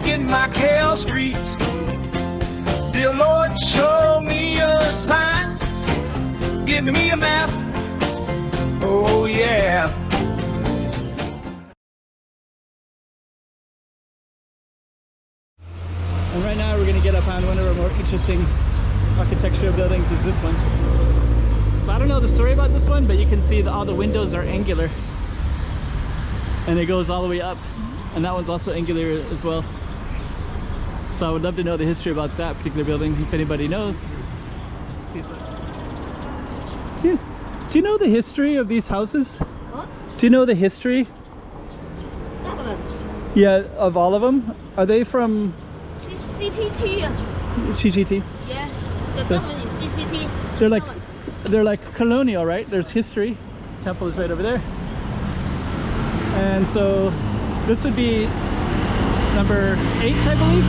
Walking Macau Streets. Dear Lord, show me a sign. Give me a map. Oh yeah. And right now we're going to get up on one of our more interesting architectural buildings is this one. So I don't know the story about this one, but you can see that all the windows are angular. And it goes all the way up. And that one's also angular as well. So I would love to know the history about that particular building, if anybody knows. Do you know the history of these houses? What? Do you know the history? Yeah, of all of them? Are they from CTT? CGT? Yeah, the So- government is CCT. They're like colonial, right? There's history. Temple is right over there. And so this would be number 8, I believe.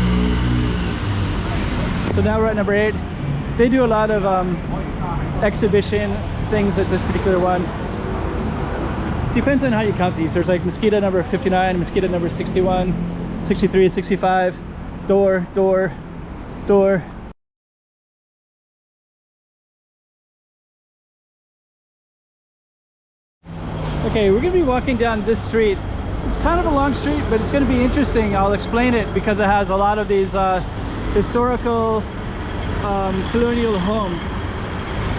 So now we're at number 8. They do a lot of exhibition things at this particular one. Depends on how you count these. There's like Mesquita number 59, Mesquita number 61, 63, 65, door, door, door. Okay, we're gonna be walking down this street. It's kind of a long street, but it's gonna be interesting. I'll explain it because it has a lot of these historical colonial homes.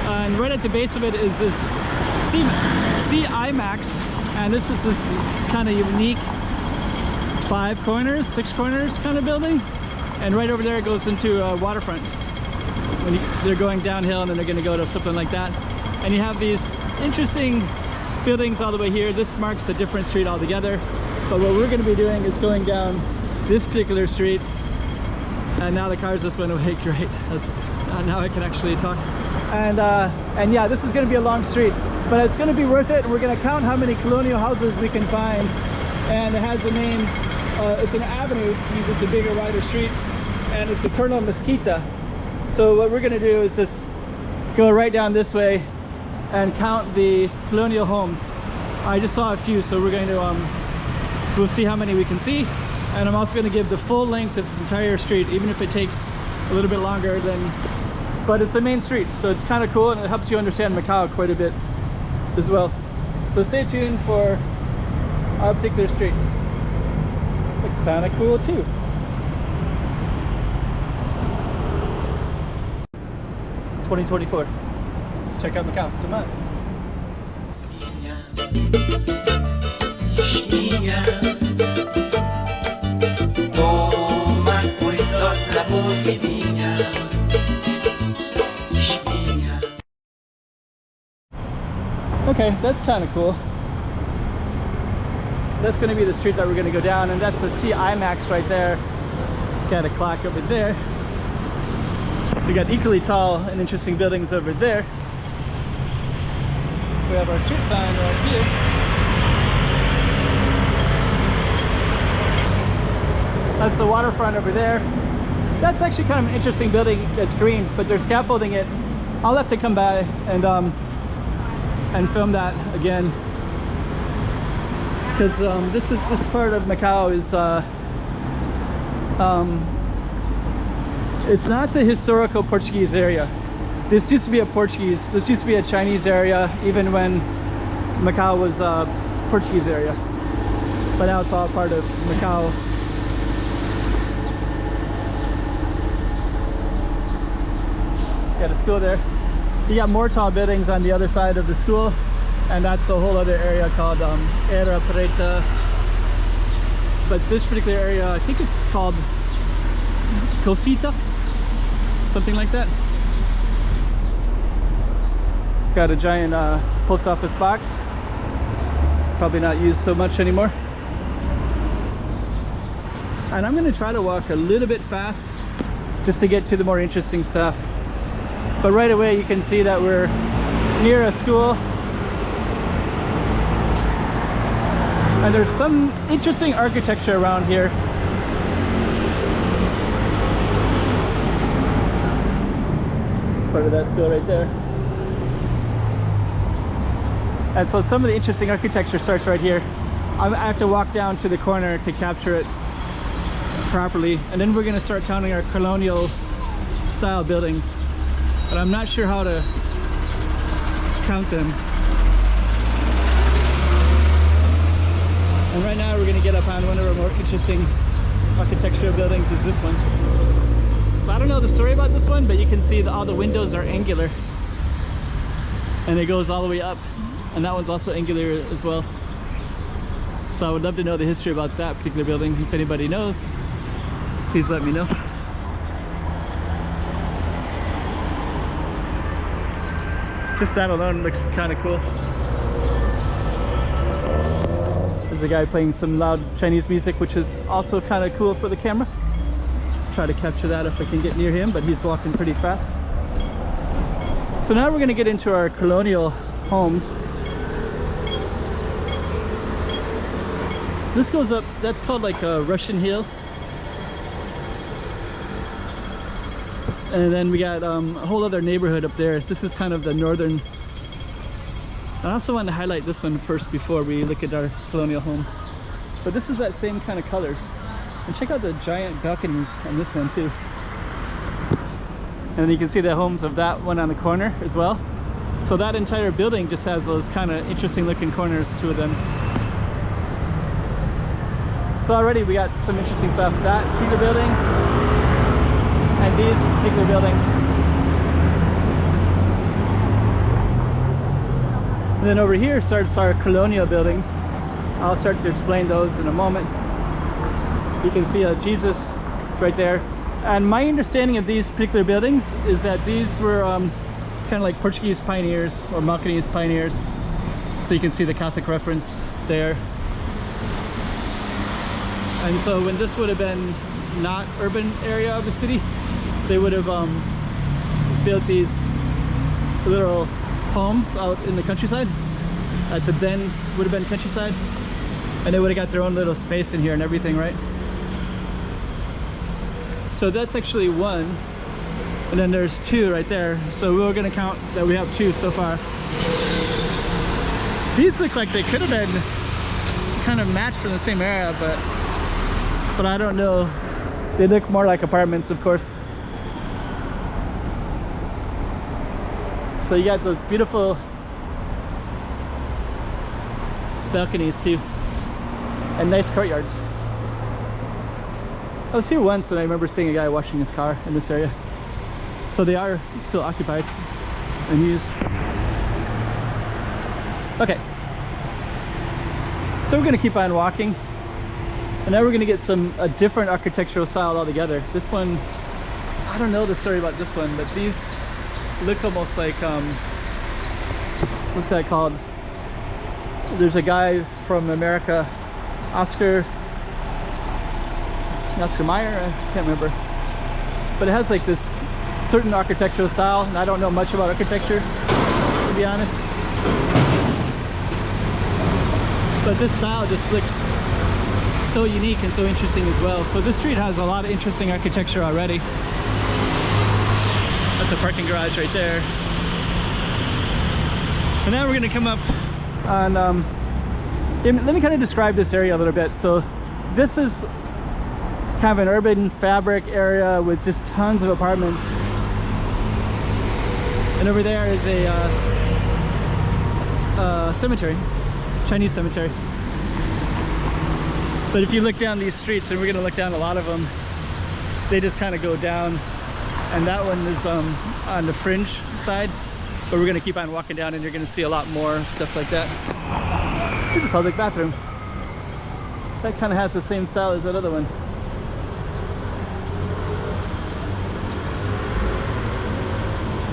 And right at the base of it is this CIMAX, and this is this kind of unique 5 corners, 6 corners kind of building. And right over there it goes into waterfront. They're going downhill and then they're gonna go to something like that. And you have these interesting buildings all the way here. This marks a different street altogether. But what we're gonna be doing is going down this particular street. And now the cars just went away, great. Now I can actually talk. And yeah, this is gonna be a long street, but it's gonna be worth it. We're gonna count how many colonial houses we can find. And it has a name, it's an avenue, means it's a bigger, wider street. And it's the Coronel Mesquita. So what we're gonna do is just go right down this way and count the colonial homes. I just saw a few, so we're going to, we'll see how many we can see. And I'm also going to give the full length of this entire street, even if it takes a little bit longer than, but it's a main street, so it's kind of cool and it helps you understand Macau quite a bit as well. So stay tuned for our particular street. Looks kind of cool too. $2024. Let's check out Macau. Come on. Okay, that's kind of cool. That's going to be the street that we're going to go down, and that's the CIMAX right there. Got a clock over there. We got equally tall and interesting buildings over there. We have our street sign right here. That's the waterfront over there. That's actually kind of an interesting building that's green, but they're scaffolding it. I'll have to come by and film that again, because this part of Macau is it's not the historical Portuguese area. This used to be a Chinese area, even when Macau was a Portuguese area. But now it's all part of Macau. Got a school there. You got more tall buildings on the other side of the school, and that's a whole other area called Era Preta. But this particular area, I think it's called Cosita, something like that. Got a giant post office box, probably not used so much anymore. And I'm going to try to walk a little bit fast just to get to the more interesting stuff. But right away you can see that we're near a school, and there's some interesting architecture around here. It's part of that school right there. And so some of the interesting architecture starts right here. I have to walk down to the corner to capture it. properly, and then we're going to start counting our colonial style buildings, but I'm not sure how to count them. And right now we're going to get up on one of our more interesting architectural buildings, is this one. So I don't know the story about this one, but you can see that all the windows are angular and it goes all the way up, and that one's also angular as well. So I would love to know the history about that particular building. If anybody knows, please let me know. Just that alone looks kind of cool. There's a guy playing some loud Chinese music, which is also kind of cool for the camera. Try to capture that if I can get near him, but he's walking pretty fast. So now we're going to get into our colonial homes. This goes up, that's called like a Russian Hill. And then we got a whole other neighborhood up there. This is kind of the northern. I also want to highlight this one first before we look at our colonial home. But this is that same kind of colors. And check out the giant balconies on this one too. And then you can see the homes of that one on the corner as well. So that entire building just has those kind of interesting looking corners, two of them. So already we got some interesting stuff. That particular building and these particular buildings. And then over here starts our colonial buildings. I'll start to explain those in a moment. You can see Jesus right there. And my understanding of these particular buildings is that these were kind of like Portuguese pioneers or Malcanese pioneers. So you can see the Catholic reference there. And so when this would have been not urban area of the city, they would have built these little homes out in the countryside at the then would have been countryside, and they would have got their own little space in here and everything, right? So that's actually one, and then there's two right there. So we're gonna count that we have two so far. These look like they could have been kind of matched from the same area, but I don't know. They look more like apartments, of course. So you got those beautiful balconies too, and nice courtyards. I was here once and I remember seeing a guy washing his car in this area. So they are still occupied and used. Okay. So we're gonna keep on walking. And now we're gonna get a different architectural style altogether. This one, I don't know the story about this one, but these look almost like, what's that called? There's a guy from America, Oscar Mayer, I can't remember. But it has like this certain architectural style, and I don't know much about architecture, to be honest. But this style just looks so unique and so interesting as well. So this street has a lot of interesting architecture already. That's a parking garage right there. And now we're gonna come up on, let me kind of describe this area a little bit. So this is kind of an urban fabric area with just tons of apartments. And over there is a cemetery, Chinese cemetery. But if you look down these streets, and we're gonna look down a lot of them, they just kind of go down. And that one is on the fringe side, but we're gonna keep on walking down and you're gonna see a lot more stuff like that. Here's a public bathroom. That kind of has the same style as that other one.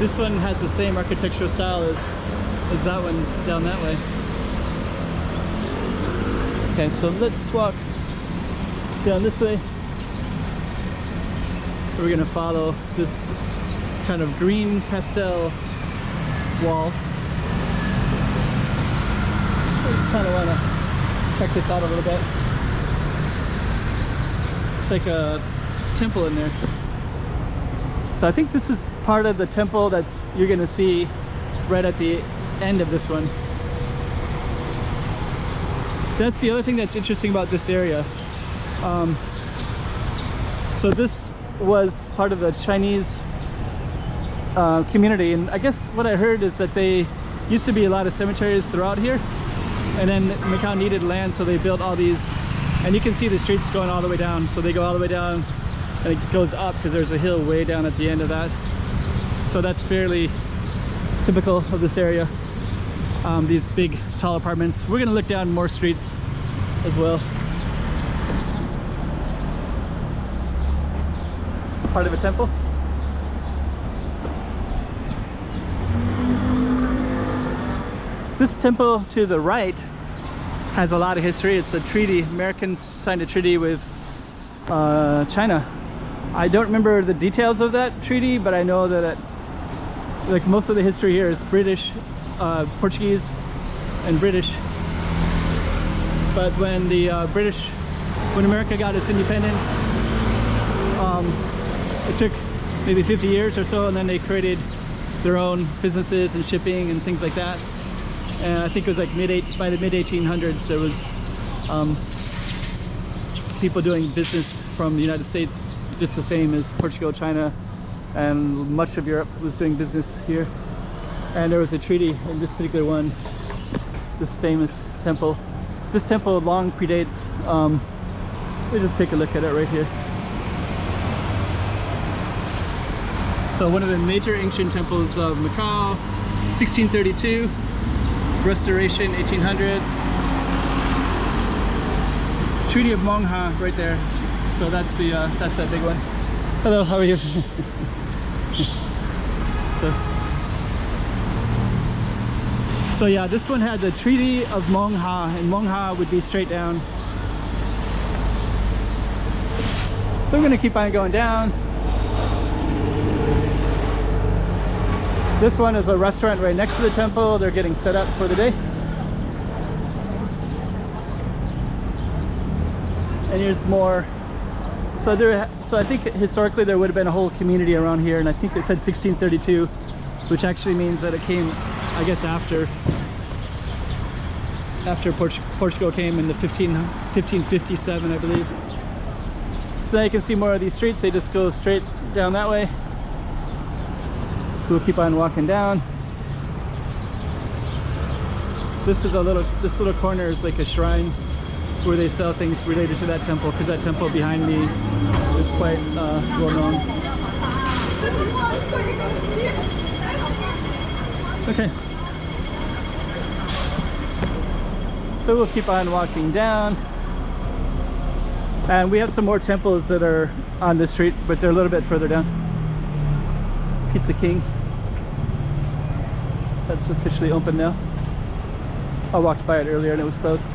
This one has the same architectural style as that one down that way. Okay, so let's walk down this way. We're gonna follow this kind of green pastel wall. I just kind of want to check this out a little bit. It's like a temple in there. So I think this is part of the temple that's you're gonna see right at the end of this one. That's the other thing that's interesting about this area. So this was part of the Chinese community, and I guess what I heard is that they used to be a lot of cemeteries throughout here, and then Macau needed land, so they built all these, and you can see the streets going all the way down. So they go all the way down and it goes up because there's a hill way down at the end of that. So that's fairly typical of this area. These big tall apartments. We're gonna look down more streets as well. Part of a temple. This temple to the right has a lot of history. It's a treaty. Americans signed a treaty with China. I don't remember the details of that treaty, but I know that it's like most of the history here is British, Portuguese, and British. But when the when America got its independence, it took maybe 50 years or so, and then they created their own businesses and shipping and things like that. And I think it was like by the mid 1800s, there was people doing business from the United States, just the same as Portugal, China, and much of Europe was doing business here. And there was a treaty in this particular one, this famous temple. This temple long predates, let me just take a look at it right here. So one of the major ancient temples of Macau, 1632, restoration 1800s. Treaty of Mongha right there. So that's the that's that big one. Hello, how are you? So yeah, this one had the Treaty of Mongha, and Mongha would be straight down. So we're gonna keep on going down. This one is a restaurant right next to the temple. They're getting set up for the day. And here's more. So I think historically there would have been a whole community around here, and I think it said 1632, which actually means that it came, I guess, after Portugal came in the 1557, I believe. So now you can see more of these streets. They just go straight down that way. We'll keep on walking down. This little corner is like a shrine where they sell things related to that temple, because that temple behind me is quite well known. Okay. So we'll keep on walking down. And we have some more temples that are on this street, but they're a little bit further down. Pizza King. That's officially open now. I walked by it earlier and it was closed.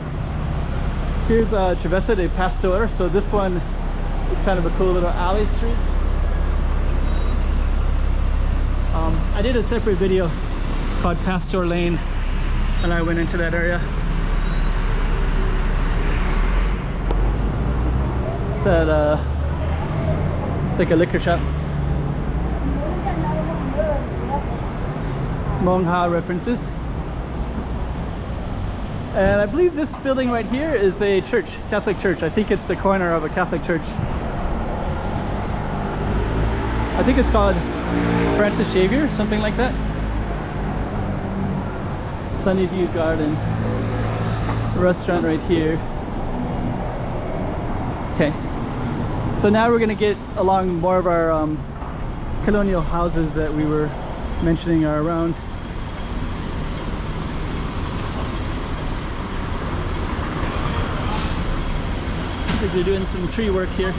Here's Travessa de Pastor. So this one is kind of a cool little alley streets. I did a separate video called Pastor Lane, and I went into that area. It's like a liquor shop. Mongha references. And I believe this building right here is a church, Catholic church. I think it's the corner of a Catholic church. I think it's called Francis Xavier, something like that. Sunnyview Garden. Restaurant right here. Okay. So now we're gonna get along more of our colonial houses that we were mentioning are around. I think they're doing some tree work here.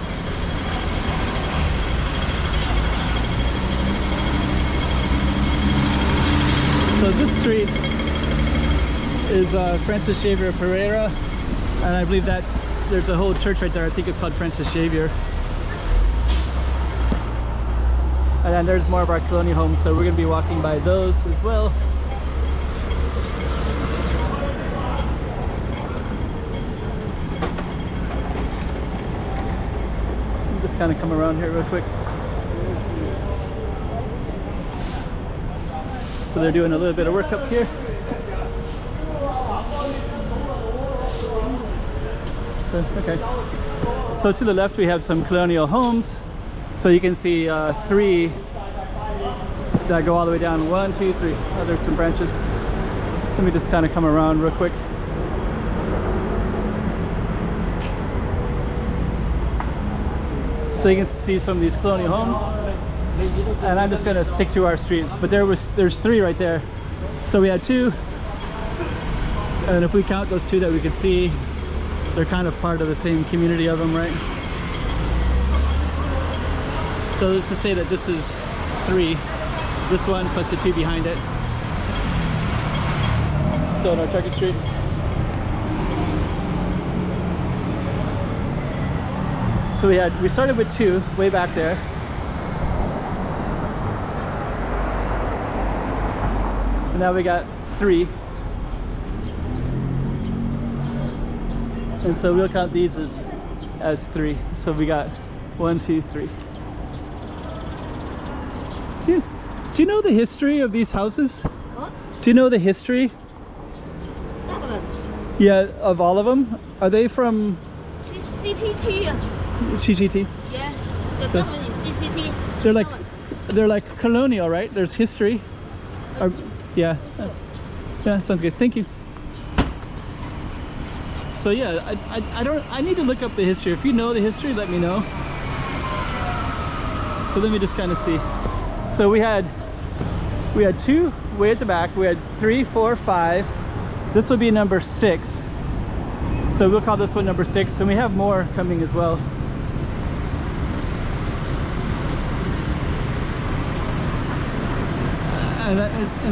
So this street is Francis Xavier Pereira, and I believe that there's a whole church right there. I think it's called Francis Xavier. And then there's more of our colonial homes, so we're going to be walking by those as well. Just kind of come around here real quick. So they're doing a little bit of work up here. So, okay. So to the left we have some colonial homes. So you can see 3 that go all the way down. 1, 2, 3. Oh, there's some branches. Let me just kind of come around real quick. So you can see some of these colonial homes, and I'm just gonna stick to our streets. But there's 3 right there. So we had 2, and if we count those 2 that we could see, they're kind of part of the same community of them, right? So let's just say that this is 3. This one plus the 2 behind it. Still on our Turkey Street. So we started with 2 way back there. And now we got 3. And so we'll count these as 3. So we got 1, 2, 3. Do you know the history of these houses? What? Do you know the history? Government. Yeah, of all of them? Are they from CTT. CGT? Yeah. The So- government is CCT. They're like colonial, right? There's history. Yeah. Yeah, sounds good. Thank you. So yeah, I need to look up the history. If you know the history, let me know. So let me just kind of see. So we had 2 way at the back. We had 3, 4, 5. This will be number 6. So we'll call this one number 6, and we have more coming as well. And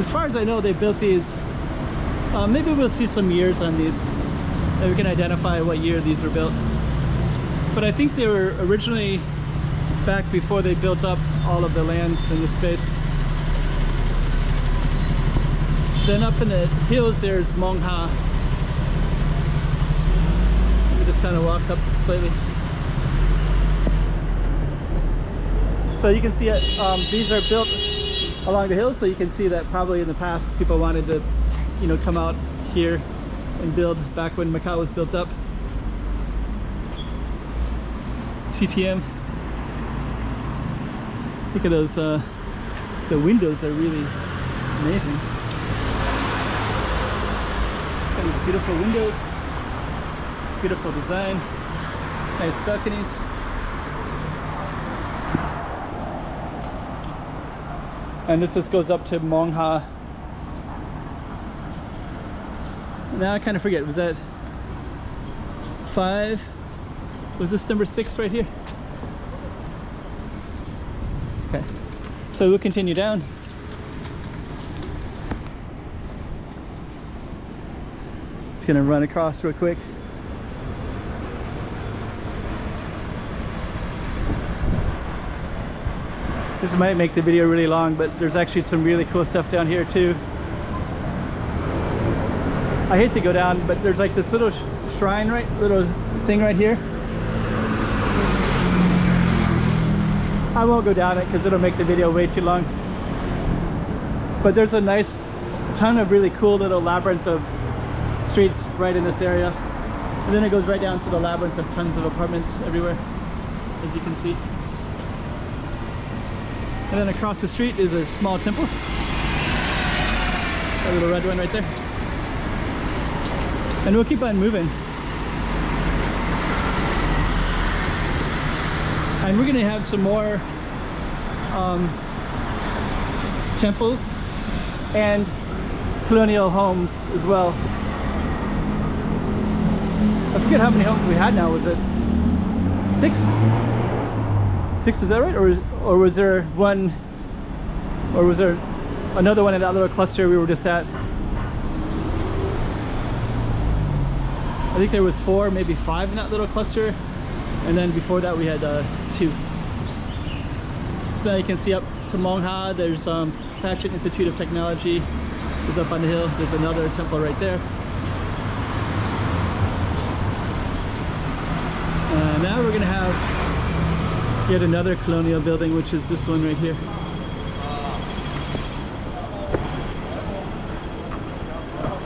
as far as I know, they built these. Maybe we'll see some years on these, and we can identify what year these were built. But I think they were originally back before they built up all of the lands in the space. Then up in the hills there's Mongha. Let me just kind of walk up slightly. So you can see it, these are built along the hill, so you can see that probably in the past people wanted to, you know, come out here and build back when Macau was built up. CTM. Look at those, the windows are really amazing. Got these beautiful windows, beautiful design, nice balconies. And this just goes up to Mongha. Now I kind of forget, was that 5? Was this number 6 right here? Okay, so we'll continue down. It's gonna run across real quick. This might make the video really long, but there's actually some really cool stuff down here too. I hate to go down, but there's like this little shrine, right? Little thing right here. I won't go down it because it'll make the video way too long. But there's a nice ton of really cool little labyrinth of streets right in this area. And then it goes right down to the labyrinth of tons of apartments everywhere, as you can see. And then across the street is a small temple. That little red one right there. And we'll keep on moving. And we're gonna have some more temples and colonial homes as well. I forget how many homes we had now. Was it 6? 6, is that right? Or was there one, or was there another one in that little cluster we were just at? I think there was 4, maybe 5 in that little cluster, and then before that we had 2. So now you can see up to Mongha, there's Fashion Institute of Technology is up on the hill. There's another temple right there. Now we're gonna have yet another colonial building, which is this one right here.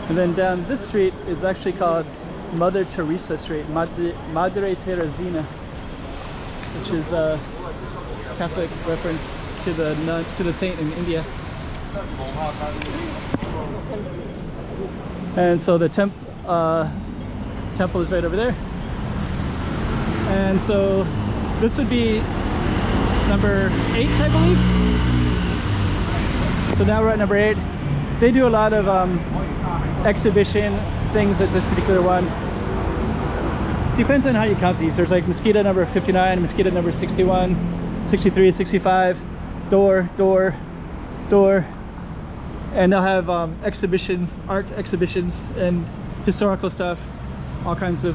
And then down this street is actually called Mother Teresa Street, Madre Teresina, which is a Catholic reference to the saint in India. And so the temple is right over there. And so this would be number 8, I believe. So now we're at number 8. They do a lot of exhibition things at this particular one. Depends on how you count these. There's like Mesquita number 59, Mesquita number 61, 63, 65, door, and they'll have art exhibitions and historical stuff, all kinds of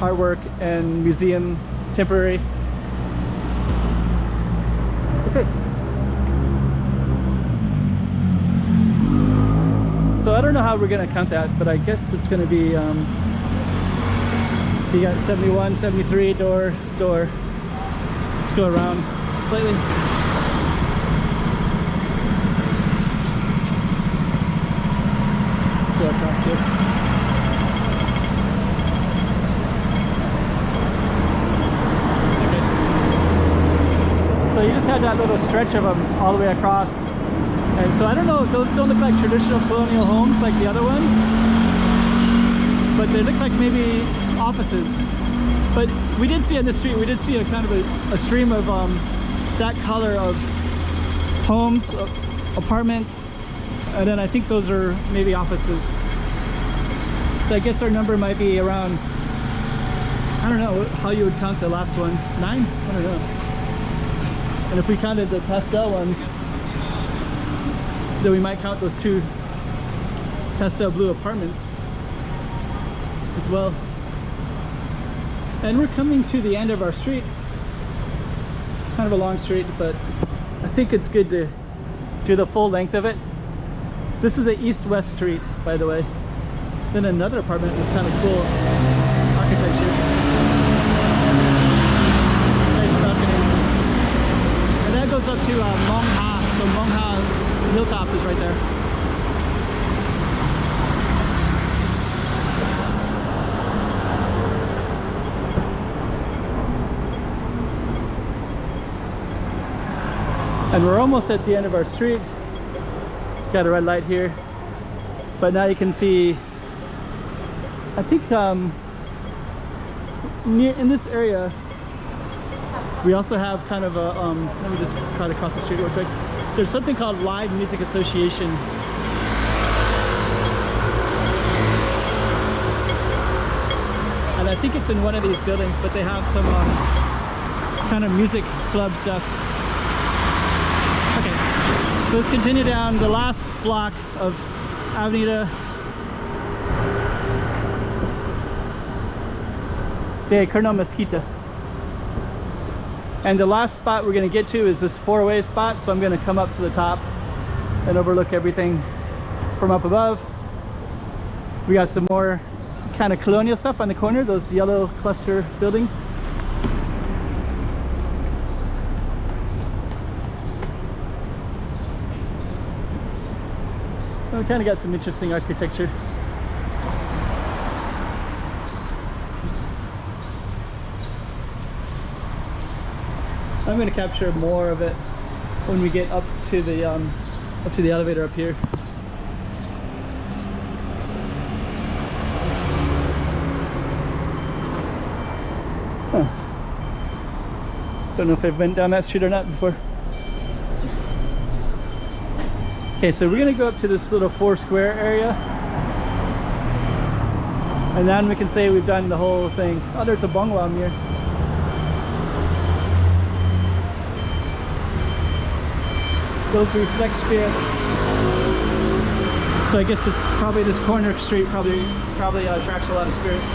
artwork and museum, temporary. Okay. So I don't know how we're gonna count that, but I guess it's gonna be, so you got 71, 73, door. Let's go around slightly. Let's go across here. Okay. So you just had that little stretch of them all the way across. And so I don't know if those don't look like traditional colonial homes like the other ones, but they look like maybe offices. But we did see in the street, we did see a kind of a stream of that color of homes, apartments, and then I think those are maybe offices. So I guess our number might be around, I don't know how you would count the last one, 9? I don't know. And if we counted the pastel ones, then we might count those 2 pastel blue apartments as well. And we're coming to the end of our street. Kind of a long street, but I think it's good to do the full length of it. This is an east-west street, by the way. Then another apartment with kind of cool architecture. Nice balconies. And that goes up to Mong Ha. So Mong Ha Hilltop is right there. And we're almost at the end of our street. Got a red light here, but now you can see, I think near in this area we also have kind of a let me just try to cross the street real quick. There's something called Live Music Association. And I think it's in one of these buildings, but they have some kind of music club stuff. Okay, so let's continue down the last block of Avenida de Coronel Mesquita. And the last spot we're going to get to is this 4-way spot, so I'm going to come up to the top and overlook everything from up above. We got some more kind of colonial stuff on the corner, those yellow cluster buildings. We kind of got some interesting architecture. I'm going to capture more of it when we get up to the elevator up here. Huh. Don't know if I've went down that street or not before. Okay, so we're going to go up to this little 4 square area, and then we can say we've done the whole thing. Oh, there's a bungalow here. Those reflect spirits. So I guess it's probably this corner street probably attracts a lot of spirits.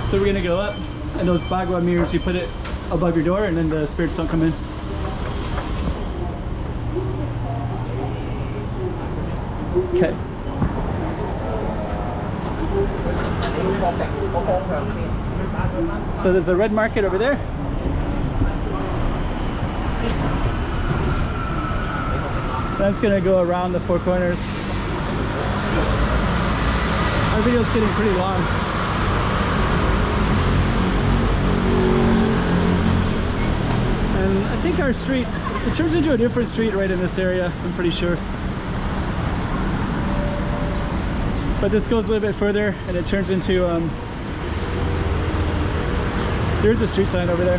So we're gonna go up, and those bagua mirrors, you put it above your door and then the spirits don't come in. Okay. So there's a red market over there. I'm just gonna go around the 4 corners. Our video's getting pretty long. And I think our street, it turns into a different street right in this area, I'm pretty sure. But this goes a little bit further and it turns into, there's a street sign over there.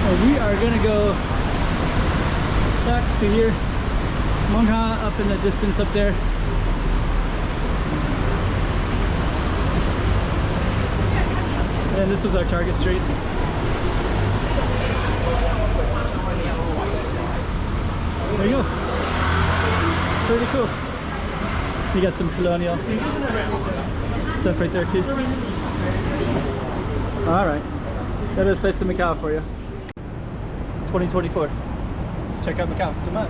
And we are gonna go back to here. Mongha up in the distance up there. And this is our target street. There you go. Pretty cool. You got some Colonial stuff right there too. Alright. That is Slice of Macau for you. 2024. Let's check out Macau. Come on.